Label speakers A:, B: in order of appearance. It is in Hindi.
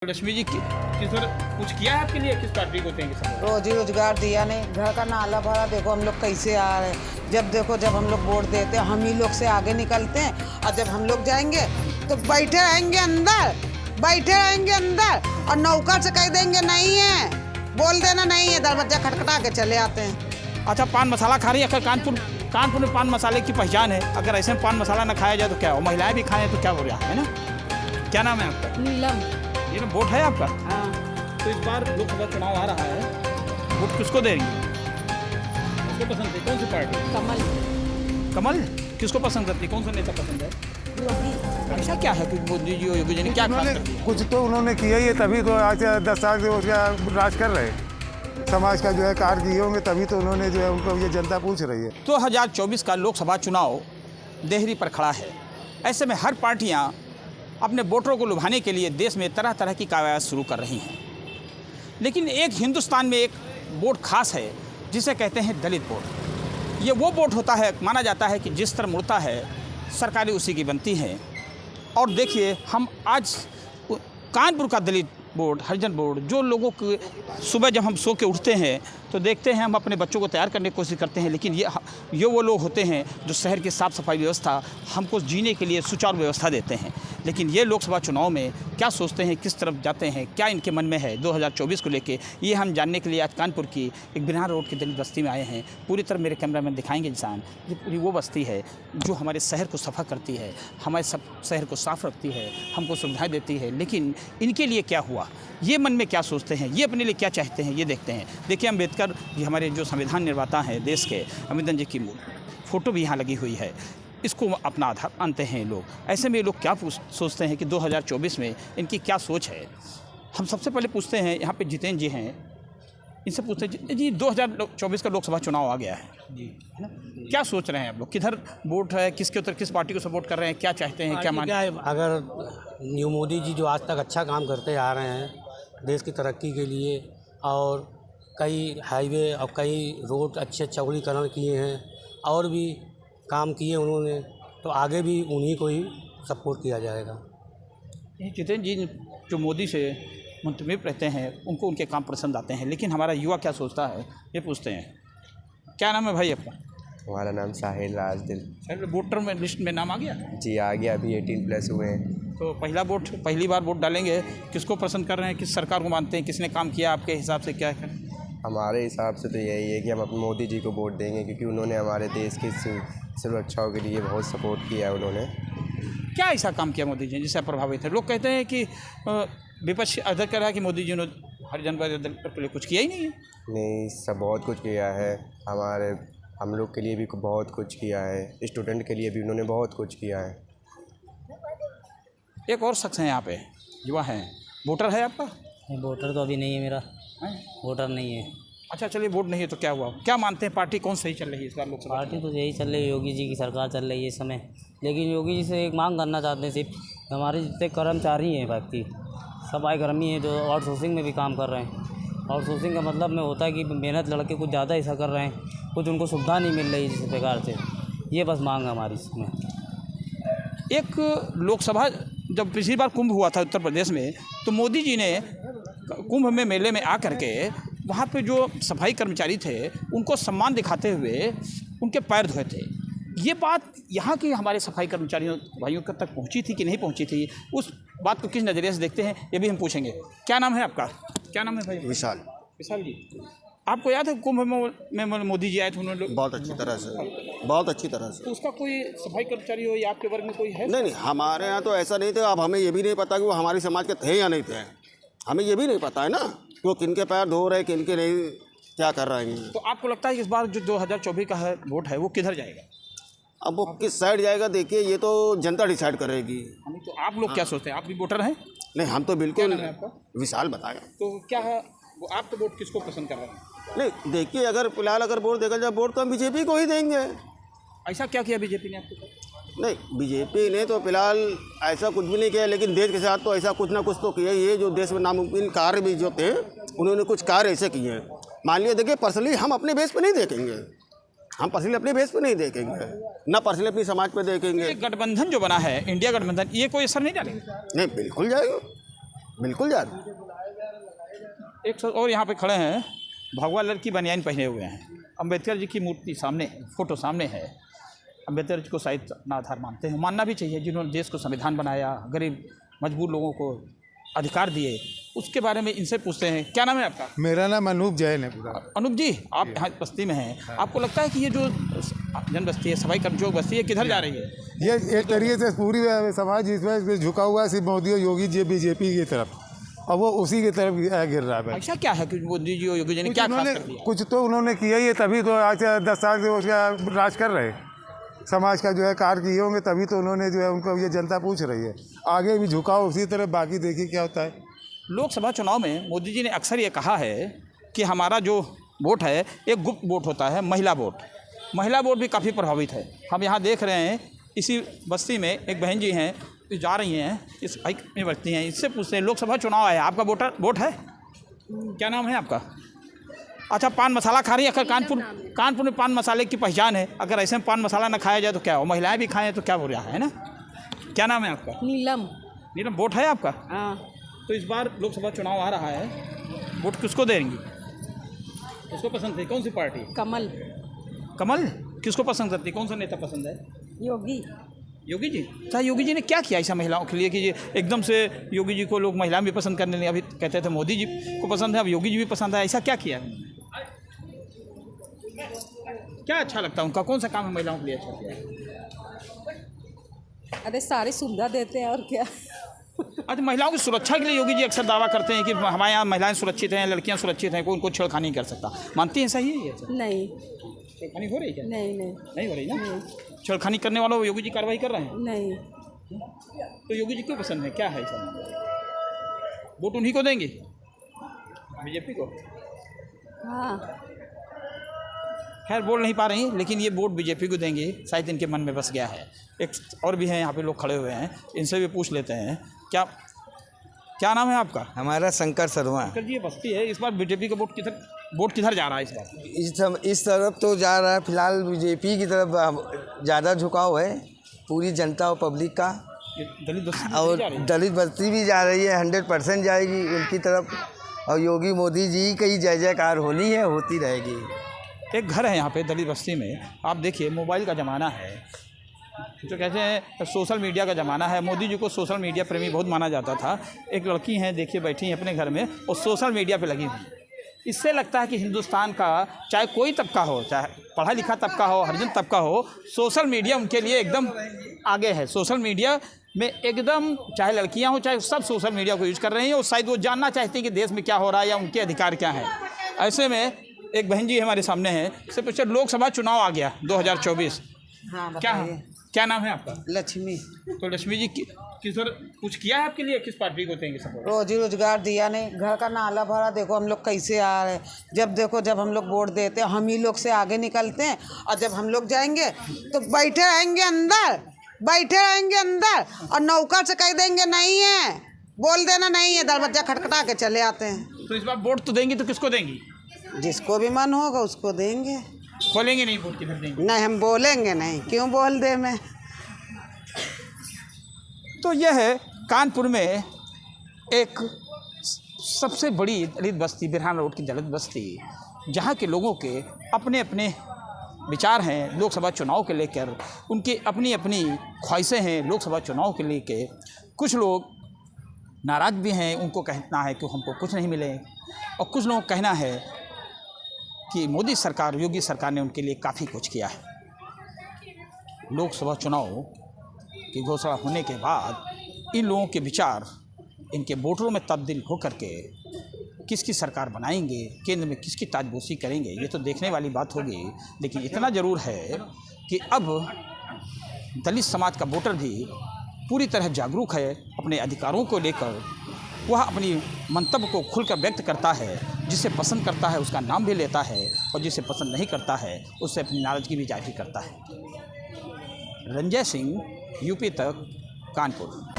A: लक्ष्मी जी किस कुछ किया है आपके लिए, किस पार्टी को देंगे सब?
B: रोजी रोजगार दिया नहीं, घर का नाला भरा। देखो हम लोग कैसे आ रहे हैं। जब हम लोग वोट देते हैं हम ही लोग से आगे निकलते हैं, और जब हम लोग जाएंगे तो बैठे रहेंगे अंदर और नौकर से कह देंगे नहीं है, बोल देना नहीं है, दरवाजा खटखटा के चले आते हैं।
A: अच्छा, पान मसाला खा रही है? अगर कानपुर में पान मसाले की पहचान है, अगर ऐसे में पान मसाला ना खाया जाए तो क्या हो? महिलाएं भी खाएं तो क्या हो रहा है ना? क्या नाम है आपका?
C: नीलम।
A: ये ना वोट है आपका?
B: हाँ।
A: तो इस बार लोकसभा चुनाव आ रहा है, वोट किसको देंगे? किसको पसंद है? कौन सी पार्टी? कमल किसको पसंद करती है? कौन सा नेता पसंद है? ऐसा क्या है कि मोदी जी और योगी जी ने क्या खास कर दिया?
D: कुछ तो उन्होंने किया ही है, तभी तो आज 10 साल से उसका राज कर रहे हैं। समाज का जो है कार्य किए होंगे, तभी तो उन्होंने जो है उनको ये जनता पूछ रही है।
A: 2024 का लोकसभा चुनाव देहरी पर खड़ा है। ऐसे में हर पार्टियां अपने वोटरों को लुभाने के लिए देश में तरह तरह की कवायद शुरू कर रही हैं, लेकिन एक हिंदुस्तान में एक वोट खास है जिसे कहते हैं दलित वोट। ये वो वोट होता है, माना जाता है कि जिस तरह मुड़ता है सरकारें उसी की बनती हैं। और देखिए, हम आज कानपुर का दलित बोर्ड, हरिजन बोर्ड, जो लोगों के सुबह जब हम सो के उठते हैं तो देखते हैं, हम अपने बच्चों को तैयार करने की कोशिश करते हैं, लेकिन ये वो लोग होते हैं जो शहर की साफ़ सफाई व्यवस्था, हमको जीने के लिए सुचारू व्यवस्था देते हैं। लेकिन ये लोकसभा चुनाव में क्या सोचते हैं, किस तरफ जाते हैं, क्या इनके मन में है 2024 को लेके, ये हम जानने के लिए आज कानपुर की एक बिहार रोड की दलित बस्ती में आए हैं। पूरी तरह मेरे कैमरामैन दिखाएंगे इंसान, ये पूरी वो बस्ती है जो हमारे शहर को सफ़ा करती है, हमारे सब शहर को साफ़ रखती है, हमको सुविधाएँ देती है। लेकिन इनके लिए क्या हुआ, ये मन में क्या सोचते हैं, ये अपने लिए क्या चाहते हैं, ये देखते हैं। देखिए, अम्बेडकर जी हमारे जो संविधान निर्माता हैं देश के, अम्बेडकर जी की फ़ोटो भी यहाँ लगी हुई है। इसको अपना आधार मानते हैं लोग। ऐसे में लोग क्या सोचते हैं कि 2024 में इनकी क्या सोच है। हम सबसे पहले पूछते हैं, यहाँ पे जितेंद्र जी हैं, इनसे पूछते हैं जी 2024 का लोकसभा चुनाव आ गया है जी, है ना? क्या सोच रहे हैं आप लोग, किधर वोट है, किसके उत्तर किस पार्टी को सपोर्ट कर रहे हैं, क्या चाहते हैं, क्या
E: क्या है? अगर न्यू मोदी जी जो आज तक अच्छा काम करते आ रहे हैं देश की तरक्की के लिए, और कई हाईवे और कई रोड अच्छे चौड़ीकरण किए हैं और भी काम किए उन्होंने, तो आगे भी उन्हीं को ही सपोर्ट किया जाएगा।
A: ये जितेंद्र जी जो मोदी से मुंतमिब रहते हैं, उनको उनके काम पसंद आते हैं, लेकिन हमारा युवा क्या सोचता है ये पूछते हैं। क्या नाम है भाई आपका?
F: हमारा नाम साहिल राजदिल।
A: सर, वोटर में लिस्ट में नाम आ गया?
F: जी आ गया, अभी 18+ हुए हैं।
A: तो पहली बार वोट डालेंगे, किसको पसंद कर रहे हैं, किस सरकार को मानते हैं, किसने काम किया आपके हिसाब से, क्या है?
F: हमारे हिसाब से तो यही है कि हम अपने मोदी जी को वोट देंगे, क्योंकि उन्होंने हमारे देश की सुरक्षाओं के लिए बहुत सपोर्ट किया है। उन्होंने
A: क्या ऐसा काम किया मोदी जी जिससे आप प्रभावित है? लोग कहते हैं कि विपक्ष अध्यक्ष कह रहा है कि मोदी जी ने हरिजन के लिए कुछ किया ही नहीं है।
F: नहीं, सब बहुत कुछ किया है। हम लोग के लिए भी बहुत कुछ किया है, स्टूडेंट के लिए भी उन्होंने बहुत कुछ किया है।
A: एक और शख्स है यहाँ पे, युवा हैं, वोटर है आपका?
G: वोटर तो अभी नहीं है मेरा, वोटर नहीं है।
A: अच्छा, चलिए, वोट नहीं है तो क्या हुआ? क्या मानते हैं, पार्टी कौन सही चल रही है इस बार लोकसभा?
G: पार्टी तो यही चल रही है, योगी जी की सरकार चल रही है इस समय। लेकिन योगी जी से एक मांग करना चाहते हैं, सिर्फ हमारे जितने कर्मचारी हैं व्यक्ति, सफाई कर्मी हैं जो आउटसोर्सिंग में भी काम कर रहे हैं। आउटसोर्सिंग का मतलब में होता है कि मेहनत लड़के कुछ ज़्यादा ऐसा कर रहे हैं, कुछ उनको सुविधा नहीं मिल रही जिस प्रकार से। ये बस मांग है हमारी इसमें।
A: एक लोकसभा जब पिछली बार कुंभ हुआ था उत्तर प्रदेश में, तो मोदी जी ने कुंभ में मेले में आकर के वहाँ पे जो सफाई कर्मचारी थे उनको सम्मान दिखाते हुए उनके पैर धोए थे। ये बात यहाँ की हमारे सफाई कर्मचारियों भाइयों तक पहुँची थी कि नहीं पहुँची थी, उस बात को किस नज़रिए से देखते हैं ये भी हम पूछेंगे। क्या नाम है आपका? क्या नाम है भाई?
H: विशाल।
A: विशाल जी, आपको याद है कुंभ में मोदी जी आए थे, उन्होंने
H: बहुत अच्छी तरह से।
A: तो उसका कोई सफाई कर्मचारी हो या आपके वर्ग में कोई है?
H: नहीं, हमारे यहाँ तो ऐसा नहीं था। अब हमें ये भी नहीं पता कि वो हमारी समाज के थे या नहीं थे, हमें ये भी नहीं पता है ना कि वो किनके पैर धो रहे, किनके नहीं, क्या कर रहे हैं।
A: तो आपको लगता है कि इस बार जो 2024 का है वोट है वो किधर जाएगा?
H: अब वो किस साइड जाएगा, देखिए ये तो जनता डिसाइड करेगी।
A: तो आप लोग क्या सोचते हैं, आप भी वोटर हैं?
H: नहीं, हम तो बिल्कुल।
A: क्या नाम है आपका?
H: विशाल बताया।
A: तो क्या है वो, आप तो वोट किसको पसंद कर रहे हैं?
H: नहीं, देखिए, अगर फिलहाल अगर वोट देखा जाए, वोट तो हम बीजेपी को ही देंगे।
A: ऐसा क्या किया बीजेपी ने आपको?
H: नहीं, बीजेपी ने तो फिलहाल ऐसा कुछ भी नहीं किया, लेकिन देश के साथ तो ऐसा कुछ ना कुछ तो किया ही है। जो देश में नामुमकिन कार्य भी जो थे, उन्होंने कुछ कार्य ऐसे किए हैं। मान लिया, देखिए, पर्सनली हम अपने बेस पे नहीं देखेंगे, ना पर्सनली अपनी समाज पे देखेंगे।
A: गठबंधन जो बना है, इंडिया गठबंधन, ये कोई असर नहीं डालेगा?
H: नहीं, बिल्कुल जाएगा। बिल्कुल जा रही।
A: एक और यहाँ पे खड़े हैं, भगवा लड़की बनियान पहने हुए हैं। अंबेडकर जी की मूर्ति सामने, फोटो सामने है। अंबेडकर जी को शायद अपना आधार मानते हैं, मानना भी चाहिए, जिन्होंने देश को संविधान बनाया, गरीब मजबूर लोगों को अधिकार दिए। उसके बारे में इनसे पूछते हैं। क्या नाम है आपका?
D: मेरा नाम अनूप जैन है पूरा।
A: अनूप जी, आप यहाँ बस्ती में हैं, आपको लगता है कि ये जो जन बस्ती है, सफाई कर्मचारियों बस्ती है, किधर जा रही है?
D: ये एक तरीके से पूरी समाज इसमें झुका हुआ है सिर्फ मोदी और योगी जी बीजेपी की तरफ, और वो उसी की तरफ गिर रहा है।
A: ऐसा क्या है कि मोदी जी और योगी जी ने क्या खास कर दिया?
D: कुछ तो उन्होंने किया ही है, तभी तो आज 10 साल से उसका राज कर रहे हैं। समाज का जो है कार्य किए होंगे, तभी तो उन्होंने जो है उनको ये जनता पूछ रही है। आगे भी झुकाओ उसी तरफ, बाकी देखिए क्या होता है।
A: लोकसभा चुनाव में मोदी जी ने अक्सर ये कहा है कि हमारा जो वोट है एक गुप्त वोट होता है, महिला वोट। महिला वोट भी काफ़ी प्रभावित है। हम यहाँ देख रहे हैं, इसी बस्ती में एक बहन जी हैं, जा रही हैं, इस बाइक में बस्ती हैं, इससे पूछते हैं लोकसभा चुनाव है, आपका वोट है? क्या नाम है आपका? अच्छा, पान मसाला खा रही है। अगर कानपुर में पान मसाले की पहचान है, अगर ऐसे में पान मसाला ना खाया जाए तो क्या हो, महिलाएं भी खाएं तो क्या हो रहा है ना? क्या नाम है आपका? नीलम, वोट है आपका?
B: हाँ।
A: तो इस बार लोकसभा चुनाव आ रहा है, वोट किसको देंगी? उसको पसंद है कौन सी पार्टी?
B: कमल।
A: कमल किसको पसंद करती, कौन सा नेता पसंद है? योगी जी। अच्छा, योगी जी ने क्या किया ऐसा महिलाओं के लिए कि ये एकदम से योगी जी को लोग महिलाएं भी पसंद करने लगे? अभी कहते थे मोदी जी को पसंद है, अब योगी जी भी पसंद है, ऐसा क्या किया है? क्या अच्छा लगता है उनका, कौन सा काम है महिलाओं के लिए अच्छा किया है?
C: अरे सारी सुविधा देते हैं और क्या।
A: अच्छा, महिलाओं की सुरक्षा के लिए योगी जी अक्सर दावा करते हैं कि हमारे यहाँ महिलाएं सुरक्षित हैं, लड़कियां सुरक्षित हैं, कोई उनको छेड़खानी नहीं कर सकता। मानती हैं सही है ये?
C: नहीं,
A: छेड़खानी हो रही है क्या?
C: नहीं
A: हो रही ना? छेड़खानी करने वालों को योगी जी कार्रवाई कर रहे हैं?
C: नहीं।
A: तो योगी जी क्यों पसंद है, क्या है ऐसा? वोट उन्हीं को देंगे, बीजेपी को?
C: हाँ।
A: खैर बोल नहीं पा रही, लेकिन ये वोट बीजेपी को देंगे, शायद इनके मन में बस गया है। एक और भी हैं यहाँ पे लोग खड़े हुए हैं, इनसे भी पूछ लेते हैं। क्या नाम है आपका?
I: हमारा शंकर शर्मा।
A: शंकर जी, ये बस्ती है, इस बार बीजेपी का वोट किधर जा रहा है इस बार?
I: इस तरफ तो जा रहा है, फिलहाल बीजेपी की तरफ ज़्यादा झुकाव है पूरी जनता और पब्लिक का। दलित बस्ती भी जा रही है, 100% जाएगी उनकी तरफ, और योगी मोदी जी की जय जयकार होनी है, होती रहेगी।
A: एक घर है यहाँ पे दलित बस्ती में, आप देखिए, मोबाइल का ज़माना है, जो कहते हैं सोशल मीडिया का ज़माना है। मोदी जी को सोशल मीडिया प्रेमी बहुत माना जाता था। एक लड़की हैं, देखिए बैठी हैं अपने घर में और सोशल मीडिया पे लगी हुई। इससे लगता है कि हिंदुस्तान का चाहे कोई तबका हो, चाहे पढ़ा लिखा तबका हो, हरिजन तबका हो, सोशल मीडिया उनके लिए एकदम आगे है। सोशल मीडिया में एकदम, चाहे लड़कियाँ हो चाहे सब, सोशल मीडिया को यूज़ कर रही हैं और शायद वो जानना चाहती हैं कि देश में क्या हो रहा है या उनके अधिकार क्या हैं। ऐसे में एक बहन जी हमारे सामने हैं, इससे पूछे लोकसभा चुनाव आ गया 2024।
B: हाँ,
A: क्या नाम है आपका?
B: लक्ष्मी।
A: तो लक्ष्मी जी किस कुछ किया है आपके लिए, किस पार्टी को देंगे सपोर्ट?
B: रोजी रोजगार दिया नहीं, घर का नाला भरा, देखो हम लोग कैसे आ रहे हैं। जब हम लोग वोट देते हैं, हम ही लोग से आगे निकलते हैं, और जब हम लोग जाएंगे तो बैठे रहेंगे अंदर और नौकर से कह देंगे नहीं है, बोल देना नहीं है, दरवाजा खटखटा के चले आते हैं।
A: तो इस बार वोट तो देंगी, तो किसको देंगी?
B: जिसको भी मन होगा उसको देंगे।
A: बोलेंगे नहीं वोट किधर देंगे?
B: नहीं, हम बोलेंगे नहीं, क्यों बोल दे मैं।
A: तो यह है कानपुर में एक सबसे बड़ी दलित बस्ती, बिरहान रोड की दलित बस्ती, जहाँ के लोगों के अपने अपने विचार हैं लोकसभा चुनाव के लेकर, उनकी अपनी अपनी ख्वाहिशें हैं लोकसभा चुनाव के लेकर। कुछ लोग नाराज़ भी हैं, उनको कहना है कि हमको कुछ नहीं मिले, और कुछ लोगों का कहना है कि मोदी सरकार, योगी सरकार ने उनके लिए काफ़ी कुछ किया है। लोकसभा चुनाव की घोषणा होने के बाद इन लोगों के विचार इनके वोटरों में तब्दील होकर के किसकी सरकार बनाएंगे, केंद्र में किसकी ताजपोशी करेंगे, ये तो देखने वाली बात होगी। लेकिन इतना ज़रूर है कि अब दलित समाज का वोटर भी पूरी तरह जागरूक है अपने अधिकारों को लेकर। वह अपनी मंतव्य को खुलकर व्यक्त करता है, जिसे पसंद करता है उसका नाम भी लेता है, और जिसे पसंद नहीं करता है उससे अपनी नाराज़गी भी जाहिर करता है। रंजय सिंह, यूपी तक, कानपुर।